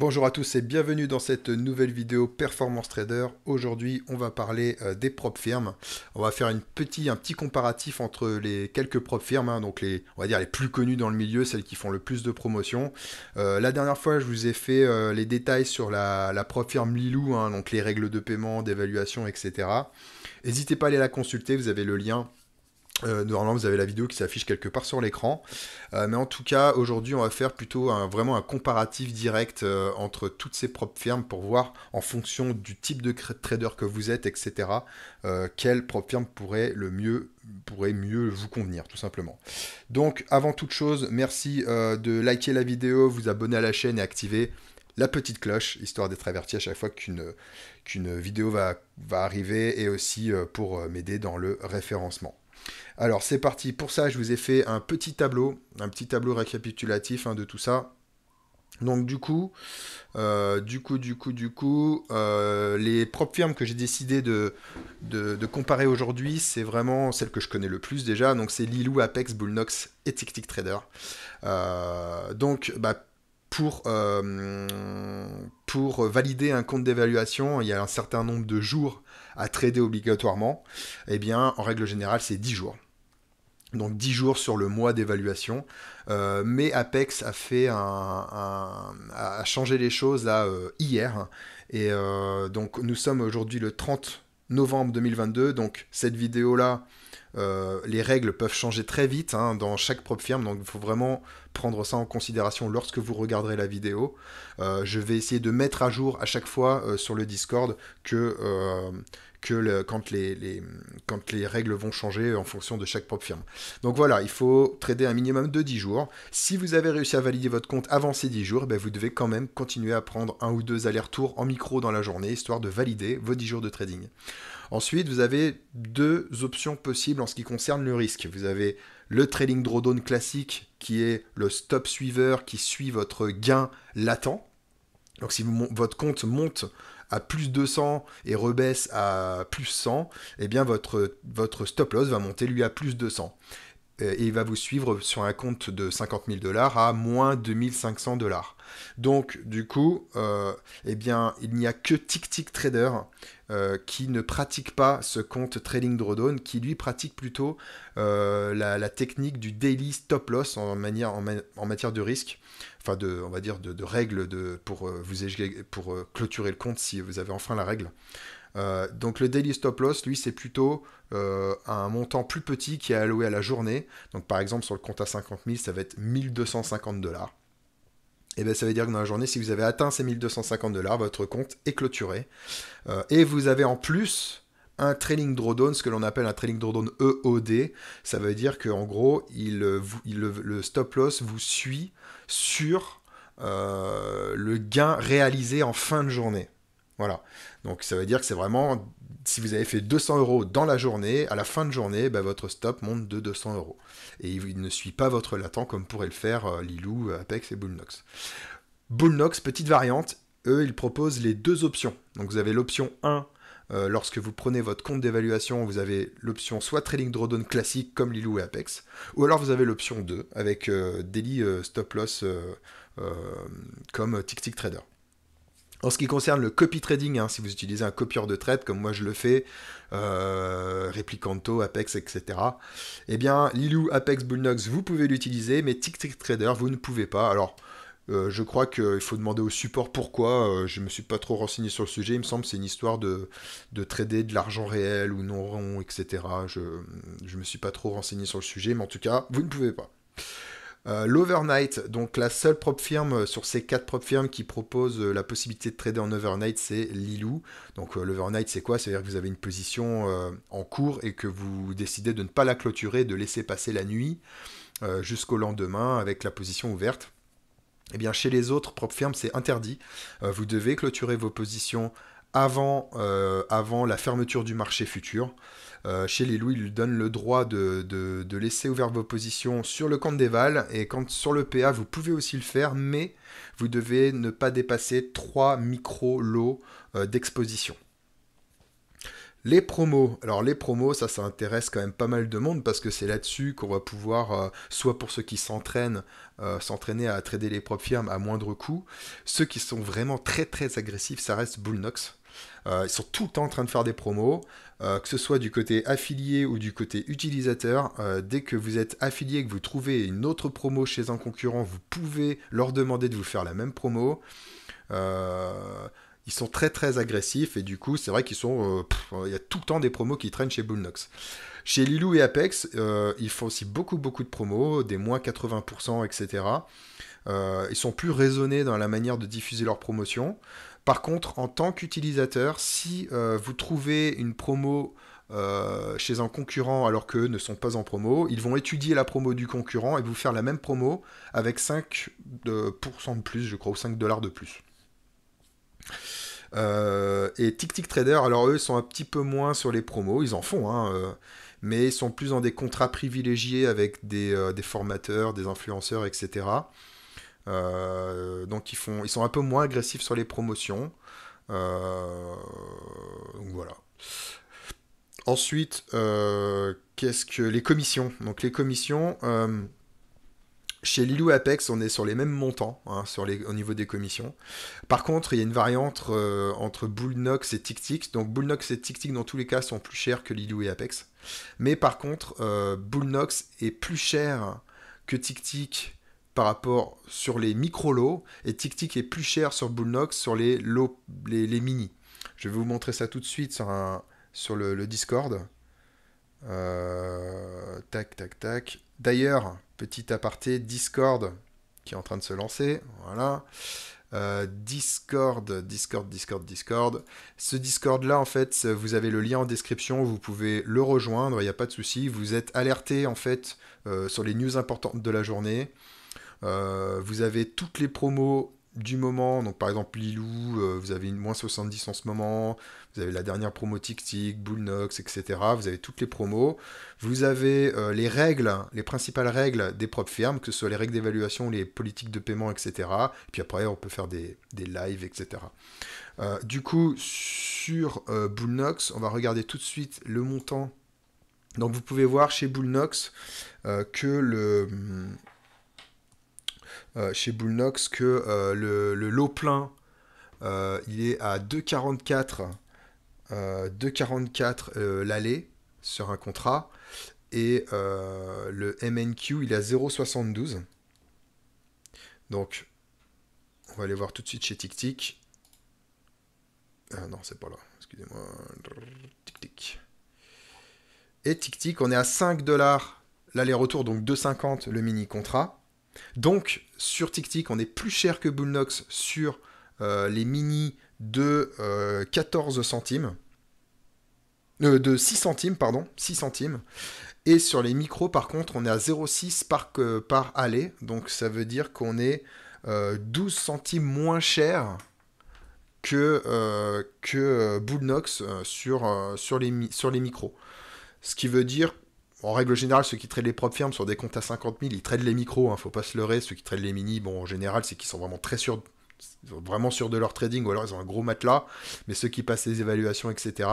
Bonjour à tous et bienvenue dans cette nouvelle vidéo Performance Trader. Aujourd'hui, on va parler des prop firmes. On va faire un petit comparatif entre les quelques prop firmes, donc on va dire les plus connues dans le milieu, celles qui font le plus de promotion. La dernière fois, je vous ai fait les détails sur la prop firme Lilou, donc les règles de paiement, d'évaluation, etc. N'hésitez pas à aller la consulter, vous avez le lien. Normalement, vous avez la vidéo qui s'affiche quelque part sur l'écran. Mais en tout cas, aujourd'hui, on va faire plutôt vraiment un comparatif direct entre toutes ces propres firmes pour voir, en fonction du type de trader que vous êtes, etc., quelle propre firme pourrait mieux vous convenir, tout simplement. Donc, avant toute chose, merci de liker la vidéo, vous abonner à la chaîne et activer la petite cloche, histoire d'être averti à chaque fois qu'une vidéo va arriver, et aussi pour m'aider dans le référencement. Alors c'est parti, pour ça je vous ai fait un petit tableau récapitulatif de tout ça. Donc du coup, les propres firmes que j'ai décidé de comparer aujourd'hui, c'est vraiment celles que je connais le plus déjà. Donc c'est Lilou, Apex, Bullnox et TickTickTrader. Pour valider un compte d'évaluation, il y a un certain nombre de jours à trader obligatoirement. Eh bien, en règle générale, c'est 10 jours. Donc 10 jours sur le mois d'évaluation. Mais Apex a changé les choses là, hier. Et donc nous sommes aujourd'hui le 30 novembre 2022. Donc cette vidéo-là, les règles peuvent changer très vite dans chaque propre firme. Donc il faut vraiment prendre ça en considération lorsque vous regarderez la vidéo. Je vais essayer de mettre à jour à chaque fois sur le Discord quand les règles vont changer en fonction de chaque propre firme. Donc voilà, il faut trader un minimum de 10 jours. Si vous avez réussi à valider votre compte avant ces 10 jours, vous devez quand même continuer à prendre un ou deux allers-retours en micro dans la journée, histoire de valider vos 10 jours de trading. Ensuite, vous avez deux options possibles en ce qui concerne le risque. Vous avez le trading drawdown classique, qui est le stop suiveur qui suit votre gain latent. Donc si votre compte monte à plus 200 et rebaisse à plus 100, eh bien votre stop loss va monter lui à plus 200. Et il va vous suivre sur un compte de 50 000 $ à moins 2500 $. Donc, du coup, eh bien, il n'y a que TickTickTrader qui ne pratique pas ce compte Trading Drawdown, qui lui pratique plutôt la technique du daily stop loss en matière de risque, enfin on va dire de règles pour clôturer le compte si vous avez enfreint la règle. Donc le daily stop loss, lui, c'est plutôt un montant plus petit qui est alloué à la journée. Donc par exemple, sur le compte à 50 000, ça va être 1250 $. Et bien ça veut dire que dans la journée, si vous avez atteint ces 1250 $, votre compte est clôturé. Et vous avez en plus un trailing drawdown, ce que l'on appelle un trailing drawdown EOD. Ça veut dire qu'en gros, le stop loss vous suit sur le gain réalisé en fin de journée. Voilà. Donc ça veut dire que c'est vraiment, si vous avez fait 200 € dans la journée, à la fin de journée, votre stop monte de 200 €. Et il ne suit pas votre latent comme pourrait le faire Lilou, Apex et Bullnox. Bullnox, petite variante, eux, ils proposent les deux options. Donc vous avez l'option 1, lorsque vous prenez votre compte d'évaluation, vous avez l'option soit Trading Drawdown classique comme Lilou et Apex, ou alors vous avez l'option 2 avec Daily Stop Loss comme TickTickTrader. En ce qui concerne le copy trading, si vous utilisez un copieur de trade, comme moi je le fais, Replicanto, Apex, etc., eh bien, Lilou, Apex, Bullnox, vous pouvez l'utiliser, mais TickTickTrader, vous ne pouvez pas. Alors, je crois qu'il faut demander au support pourquoi. Je ne me suis pas trop renseigné sur le sujet. Il me semble que c'est une histoire de trader de l'argent réel ou non rond, etc. Je ne me suis pas trop renseigné sur le sujet, mais en tout cas, vous ne pouvez pas. L'overnight, donc la seule propre firme sur ces 4 propres firmes qui propose la possibilité de trader en overnight, c'est Lilou. Donc l'overnight, c'est quoi? C'est-à-dire que vous avez une position en cours et que vous décidez de ne pas la clôturer, de laisser passer la nuit jusqu'au lendemain avec la position ouverte. Eh bien, chez les autres propres firmes, c'est interdit. Vous devez clôturer vos positions avant la fermeture du marché futur. Chez Lilou, il lui donne le droit de laisser ouvert vos positions sur le compte d'éval, et sur le PA, vous pouvez aussi le faire, mais vous devez ne pas dépasser 3 micro-lots d'exposition. Les promos. Alors les promos, ça intéresse quand même pas mal de monde parce que c'est là-dessus qu'on va pouvoir, soit pour ceux qui s'entraîner à trader les propres firmes à moindre coût. Ceux qui sont vraiment très très agressifs, ça reste Bullnox. Ils sont tout le temps en train de faire des promos, que ce soit du côté affilié ou du côté utilisateur. Dès que vous êtes affilié et que vous trouvez une autre promo chez un concurrent, vous pouvez leur demander de vous faire la même promo. Ils sont très très agressifs et du coup c'est vrai qu'ils sont il y a tout le temps des promos qui traînent chez Bullnox. Chez Lilou et Apex, ils font aussi beaucoup de promos, des moins 80%, etc. Ils sont plus raisonnés dans la manière de diffuser leurs promotions. Par contre, en tant qu'utilisateur, si vous trouvez une promo chez un concurrent alors qu'eux ne sont pas en promo, ils vont étudier la promo du concurrent et vous faire la même promo avec 5% de plus, je crois, ou 5 dollars de plus. Et TickTickTrader, alors eux sont un petit peu moins sur les promos, ils en font, hein, mais ils sont plus dans des contrats privilégiés avec des formateurs, des influenceurs, etc. Donc ils sont un peu moins agressifs sur les promotions. Donc voilà. Ensuite, qu'est-ce que les commissions? Donc les commissions, chez Lilou Apex, on est sur les mêmes montants, hein, au niveau des commissions. Par contre, il y a une variante entre Bullnox et TickTick. Donc Bullnox et TickTick, dans tous les cas, sont plus chers que Lilou et Apex. Mais par contre, Bullnox est plus cher que TickTick par rapport sur les micro-lots, et TickTick est plus cher sur Bullnox sur les lots, les mini. Je vais vous montrer ça tout de suite sur le Discord. Tac, tac, tac. D'ailleurs, petit aparté, Discord qui est en train de se lancer. Voilà. Discord. Ce Discord-là, en fait, vous avez le lien en description. Vous pouvez le rejoindre, il n'y a pas de souci. Vous êtes alerté, en fait, sur les news importantes de la journée. Vous avez toutes les promos du moment, donc par exemple Lilou, vous avez une moins 70 en ce moment, vous avez la dernière promo TickTick, Bullnox, etc. Vous avez toutes les promos. Vous avez les règles, les principales règles des propres firmes, que ce soit les règles d'évaluation, les politiques de paiement, etc. Puis après, on peut faire des lives, etc. Du coup, sur Bullnox, on va regarder tout de suite le montant. Donc vous pouvez voir chez Bullnox que chez Bullnox que le lot plein il est à 2,44 l'aller sur un contrat et le MNQ il est à 0,72. Donc on va aller voir tout de suite chez TickTick. Ah non, c'est pas là, excusez-moi. TickTick. Et TickTick, on est à 5 dollars l'aller-retour, donc 2,50 le mini contrat. Donc, sur TickTick, on est plus cher que Bullnox sur les mini de 14 centimes. De 6 centimes, pardon. 6 centimes. Et sur les micros, par contre, on est à 0,6 par aller. Donc, ça veut dire qu'on est 12 centimes moins cher que Bullnox sur les micros. Ce qui veut dire, en règle générale, ceux qui tradent les propres firmes sur des comptes à 50 000, ils tradent les micros, hein, faut pas se leurrer. Ceux qui tradent les mini, bon, en général, c'est qu'ils sont vraiment très sûrs, vraiment sûrs de leur trading, ou alors ils ont un gros matelas. Mais ceux qui passent les évaluations, etc.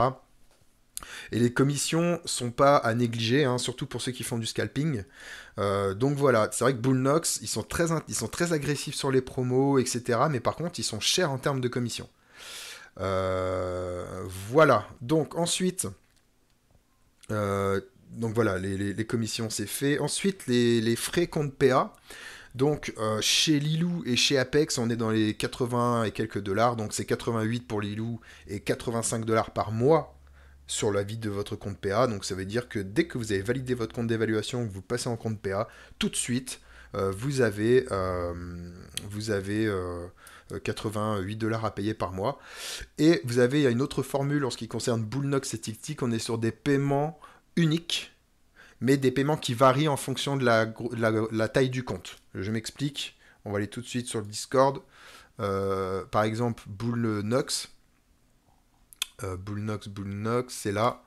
Et les commissions sont pas à négliger, hein, surtout pour ceux qui font du scalping. Donc voilà, c'est vrai que Bullnox, ils sont très agressifs sur les promos, etc. Mais par contre, ils sont chers en termes de commissions. Voilà, donc ensuite... donc voilà, les commissions c'est fait. Ensuite, les frais compte PA. Donc chez Lilou et chez Apex, on est dans les 80 et quelques dollars. Donc c'est 88 pour Lilou et 85 dollars par mois sur la vie de votre compte PA. Donc ça veut dire que dès que vous avez validé votre compte d'évaluation, que vous passez en compte PA, tout de suite, vous avez 88 dollars à payer par mois. Et il y a une autre formule en ce qui concerne Bullnox et TickTick. On est sur des paiements uniques, mais des paiements qui varient en fonction de la taille du compte. Je m'explique. On va aller tout de suite sur le Discord. Par exemple, Bullnox, c'est là.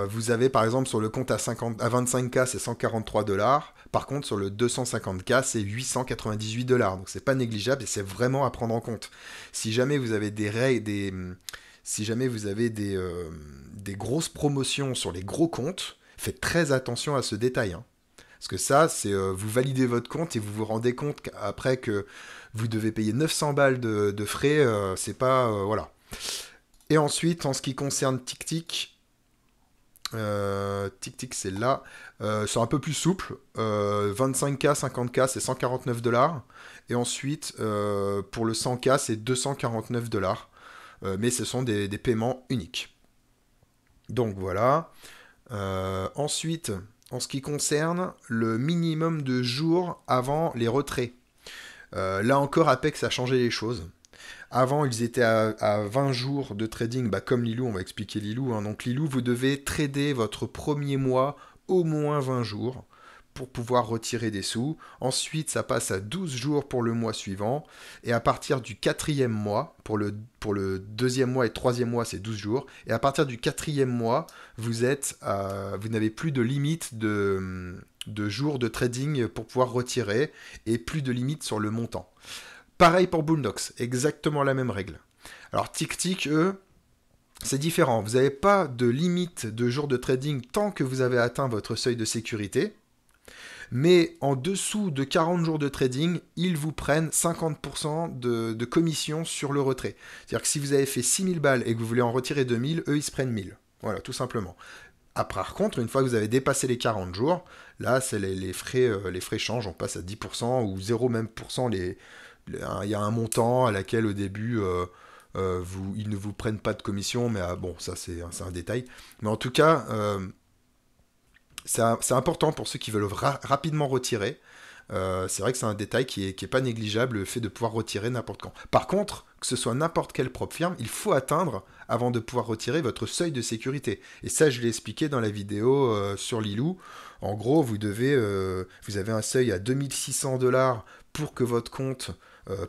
Vous avez par exemple sur le compte à 25K, c'est 143 dollars. Par contre, sur le 250K, c'est 898 dollars. Donc, c'est pas négligeable et c'est vraiment à prendre en compte. Si jamais vous avez si jamais vous avez des grosses promotions sur les gros comptes, faites très attention à ce détail, hein. Parce que ça, c'est vous validez votre compte et vous vous rendez compte qu'après que vous devez payer 900 balles de frais, c'est pas... voilà. Et ensuite, en ce qui concerne TickTick, TickTick c'est là, c'est un peu plus souple, 25K, 50K c'est 149 $, et ensuite pour le 100K c'est 249 $, mais ce sont des paiements uniques. Donc voilà. Ensuite, en ce qui concerne le minimum de jours avant les retraits, là encore Apex a changé les choses. Avant, ils étaient à 20 jours de trading, bah, comme Lilou, on va expliquer Lilou, hein. Donc Lilou, vous devez trader votre premier mois au moins 20 jours pour pouvoir retirer des sous. Ensuite, ça passe à 12 jours pour le mois suivant. Et à partir du quatrième mois, pour le deuxième mois et troisième mois, c'est 12 jours. Et à partir du quatrième mois, vous n'avez plus de limite de jours de trading pour pouvoir retirer et plus de limite sur le montant. Pareil pour Boondox, exactement la même règle. Alors TickTick, eux, c'est différent. Vous n'avez pas de limite de jours de trading tant que vous avez atteint votre seuil de sécurité. Mais en dessous de 40 jours de trading, ils vous prennent 50% de commission sur le retrait. C'est-à-dire que si vous avez fait 6000 balles et que vous voulez en retirer 2000, eux, ils se prennent 1000. Voilà, tout simplement. Après, par contre, une fois que vous avez dépassé les 40 jours, là, c'est les frais changent. On passe à 10% ou 0 même %. Il y a un montant à laquelle au début ils ne vous prennent pas de commission, mais bon, ça c'est un détail. Mais en tout cas, c'est important pour ceux qui veulent rapidement retirer. C'est vrai que c'est un détail qui est pas négligeable, le fait de pouvoir retirer n'importe quand. Par contre, que ce soit n'importe quelle propre firme, il faut atteindre, avant de pouvoir retirer, votre seuil de sécurité. Et ça, je l'ai expliqué dans la vidéo sur Lilou. En gros, vous avez un seuil à 2600 $ pour que votre compte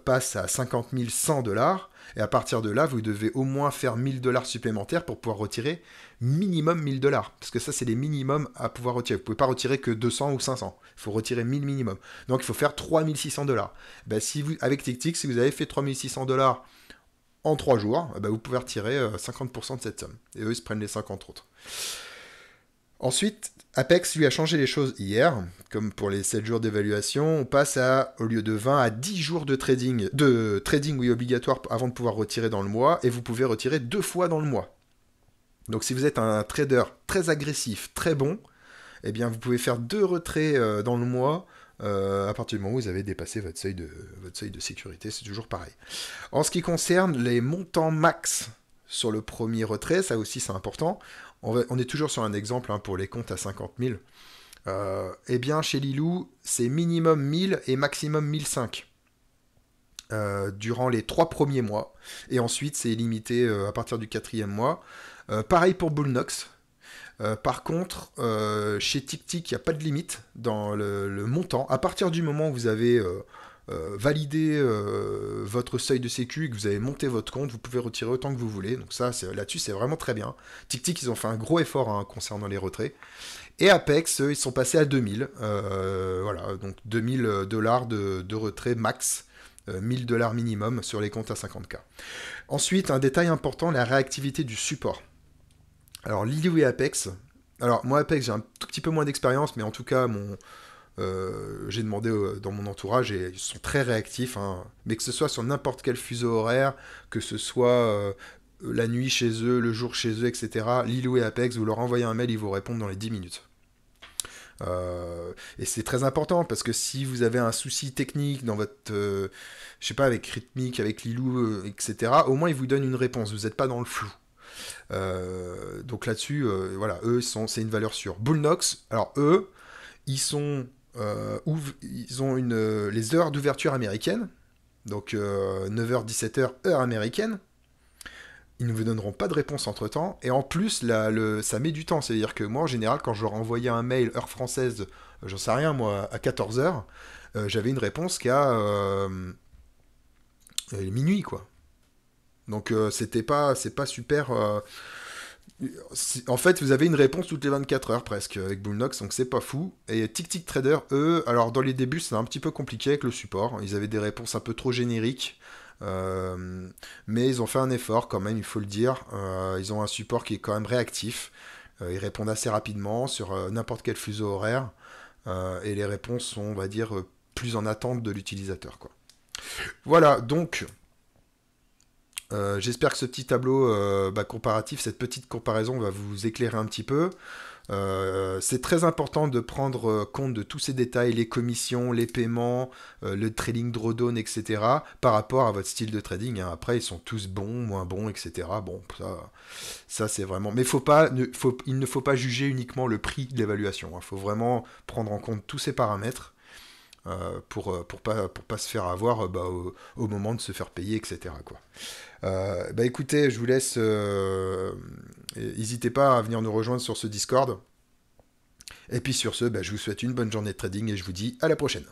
passe à 50 100 $, et à partir de là, vous devez au moins faire 1000 $ supplémentaires pour pouvoir retirer minimum 1000 $, parce que ça, c'est les minimums à pouvoir retirer. Vous ne pouvez pas retirer que 200 ou 500, il faut retirer 1000 minimum. Donc, il faut faire 3600 $. Ben, avec TickTick, si vous avez fait 3600 $ en 3 jours, ben, vous pouvez retirer 50% de cette somme, et eux, ils se prennent les 50 autres. Ensuite, Apex lui a changé les choses hier, comme pour les 7 jours d'évaluation, on passe au lieu de 20 à 10 jours de trading obligatoire avant de pouvoir retirer dans le mois, et vous pouvez retirer 2 fois dans le mois. Donc si vous êtes un trader très agressif, très bon, eh bien vous pouvez faire 2 retraits dans le mois à partir du moment où vous avez dépassé votre seuil de sécurité, c'est toujours pareil. En ce qui concerne les montants max sur le premier retrait, ça aussi c'est important. On est toujours sur un exemple pour les comptes à 50 000. Eh bien, chez Lilou, c'est minimum 1000 et maximum 1005 durant les 3 premiers mois. Et ensuite, c'est limité à partir du 4e mois. Pareil pour Bullnox. Par contre, chez TickTick, il n'y a pas de limite dans le montant. À partir du moment où vous avez validé votre seuil de sécu et que vous avez monté votre compte, vous pouvez retirer autant que vous voulez. Donc ça, là-dessus, c'est vraiment très bien. TickTick, ils ont fait un gros effort concernant les retraits. Et Apex, eux, ils sont passés à 2000. Voilà, donc 2000 $ de retrait max. 1000 $ minimum sur les comptes à 50K. Ensuite, un détail important, la réactivité du support. Alors, Lilou et Apex. Alors, moi, Apex, j'ai un tout petit peu moins d'expérience, mais en tout cas, j'ai demandé dans mon entourage et ils sont très réactifs, hein. Mais que ce soit sur n'importe quel fuseau horaire, que ce soit la nuit chez eux, le jour chez eux, etc. Lilou et Apex, vous leur envoyez un mail, ils vous répondent dans les 10 minutes. Et c'est très important parce que si vous avez un souci technique dans votre, je sais pas, avec Rhythmic, avec Lilou, etc., au moins ils vous donnent une réponse, vous n'êtes pas dans le flou. Donc là-dessus, voilà, eux, c'est une valeur sûre. Bullnox, alors eux, ils ont les heures d'ouverture américaines, donc 9h, 17h, heure américaine. Ils ne vous donneront pas de réponse entre-temps. Et en plus, ça met du temps. C'est-à-dire que moi, en général, quand je leur envoyais un mail heure française, j'en sais rien, moi, à 14h, j'avais une réponse qu'à minuit, quoi. Donc, c'est pas super... En fait, vous avez une réponse toutes les 24 heures presque avec Bullnox, donc c'est pas fou. Et TickTick Trader, eux, alors dans les débuts, c'était un petit peu compliqué avec le support. Ils avaient des réponses un peu trop génériques. Mais ils ont fait un effort quand même, il faut le dire. Ils ont un support qui est quand même réactif. Ils répondent assez rapidement sur n'importe quel fuseau horaire. Et les réponses sont, on va dire, plus en attente de l'utilisateur, quoi. Voilà, donc j'espère que ce petit tableau comparatif, cette petite comparaison va vous éclairer un petit peu. C'est très important de prendre compte de tous ces détails, les commissions, les paiements, le trading drawdown, etc. par rapport à votre style de trading, hein. Après, ils sont tous bons, moins bons, etc. Bon, ça c'est vraiment... Mais il ne faut pas juger uniquement le prix de l'évaluation, hein. Il faut vraiment prendre en compte tous ces paramètres pour pas se faire avoir au moment de se faire payer, etc., quoi. Écoutez, je vous laisse. N'hésitez pas à venir nous rejoindre sur ce Discord. Et puis sur ce, je vous souhaite une bonne journée de trading et je vous dis à la prochaine.